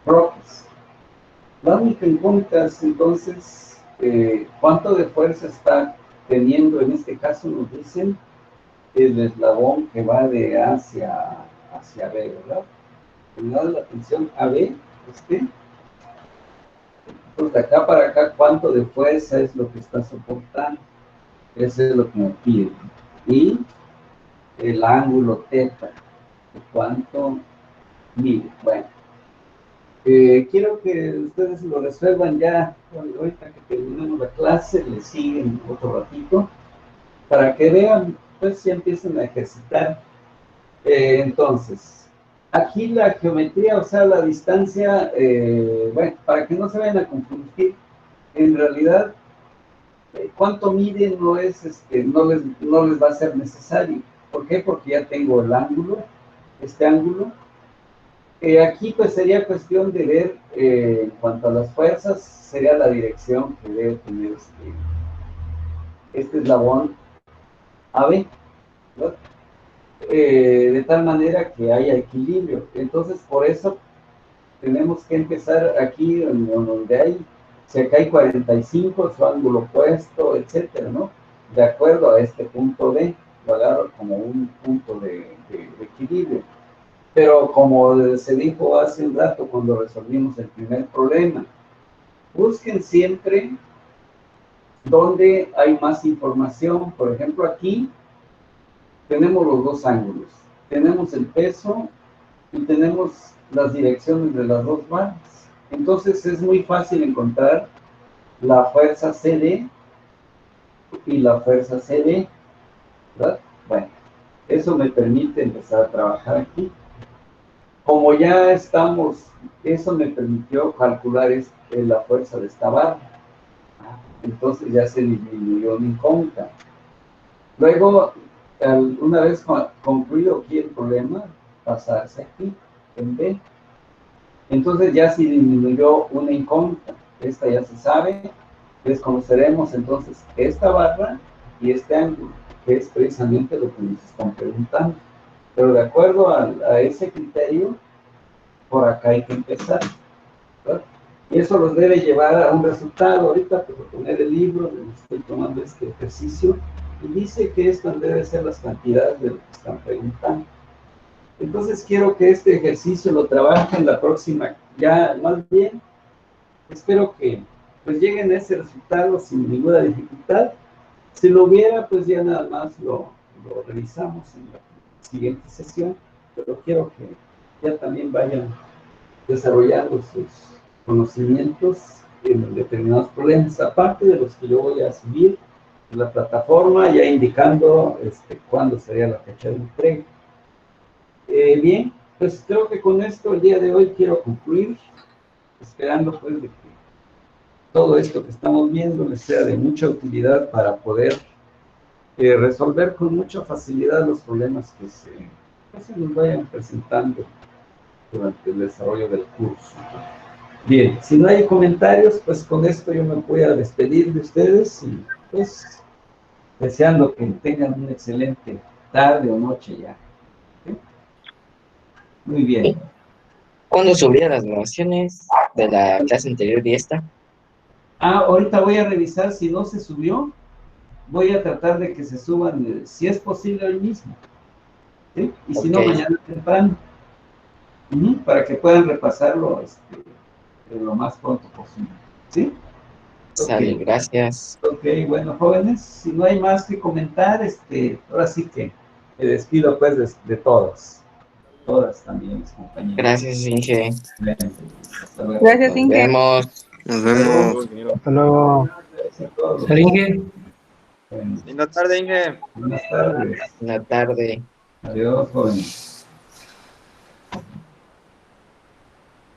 bloques. La única incógnita es entonces, ¿cuánto de fuerza está teniendo? En este caso nos dicen el eslabón que va de A hacia B, ¿verdad? El lado de la tensión AB, pues de acá para acá, ¿cuánto de fuerza es lo que está soportando? Eso es lo que me piden. Y el ángulo θ, ¿cuánto mide? Bueno, quiero que ustedes lo resuelvan ya, ahorita que terminemos la clase, le siguen otro ratito, para que vean, pues ya empiecen a ejercitar. Entonces, aquí la geometría, o sea, la distancia, bueno, para que no se vayan a confundir, en realidad, cuánto mide no es, no les va a ser necesario. ¿Por qué? Porque ya tengo el ángulo, este ángulo. Aquí pues sería cuestión de ver, en cuanto a las fuerzas, sería la dirección que debe tener este eslabón AB, ¿no? De tal manera que haya equilibrio. Entonces, por eso tenemos que empezar aquí donde hay, si acá hay 45, su ángulo opuesto, etcétera, ¿no? De acuerdo a este punto D, lo agarro como un punto de equilibrio. Pero como se dijo hace un rato cuando resolvimos el primer problema, busquen siempre donde hay más información. Por ejemplo, aquí tenemos los dos ángulos. Tenemos el peso y tenemos las direcciones de las dos barras. Entonces es muy fácil encontrar la fuerza CD y la fuerza CD, ¿verdad? Bueno, eso me permite empezar a trabajar aquí. Como ya estamos, eso me permitió calcular la fuerza de esta barra. Entonces ya se disminuyó mi incógnita. Luego, una vez concluido aquí el problema, pasarse aquí, en B. Entonces ya se disminuyó una incógnita. Esta ya se sabe. Desconoceremos entonces esta barra y este ángulo, que es precisamente lo que nos están preguntando. Pero de acuerdo a ese criterio, por acá hay que empezar, ¿verdad? Y eso los debe llevar a un resultado. Ahorita, por poner el libro, estoy tomando este ejercicio, y dice que estas deben ser las cantidades de lo que están preguntando. Entonces quiero que este ejercicio lo trabajen la próxima, ya más bien, espero que pues lleguen a ese resultado sin ninguna dificultad. Si lo hubiera, pues ya nada más lo revisamos en la siguiente sesión, pero quiero ya también vayan desarrollando sus conocimientos en determinados problemas, aparte de los que yo voy a subir en la plataforma, ya indicando cuándo sería la fecha de entrega. Bien, pues creo que con esto el día de hoy quiero concluir, esperando pues de que todo esto que estamos viendo les sea de mucha utilidad para poder resolver con mucha facilidad los problemas que se nos vayan presentando durante el desarrollo del curso. Bien, si no hay comentarios, pues con esto yo me voy a despedir de ustedes y pues deseando que tengan una excelente tarde o noche ya. ¿Sí? Muy bien. ¿Cuándo subían las grabaciones de la clase anterior y esta? Ahorita voy a revisar si no se subió. Voy a tratar de que se suban, si es posible, hoy mismo. ¿Sí? Y si no, mañana temprano. Para que puedan repasarlo lo más pronto posible. ¿Sí? Sale, gracias. Ok, bueno, jóvenes, si no hay más que comentar, ahora sí que me despido pues de todos. Todas también, mis compañeros. Gracias, Inge. Bien, hasta luego. Gracias, Nos Inge. vemos. Nos vemos. Hasta luego. Gracias a todos. Linda tarde, Inge. Buenas tardes. Buena tarde. Adiós, jóvenes.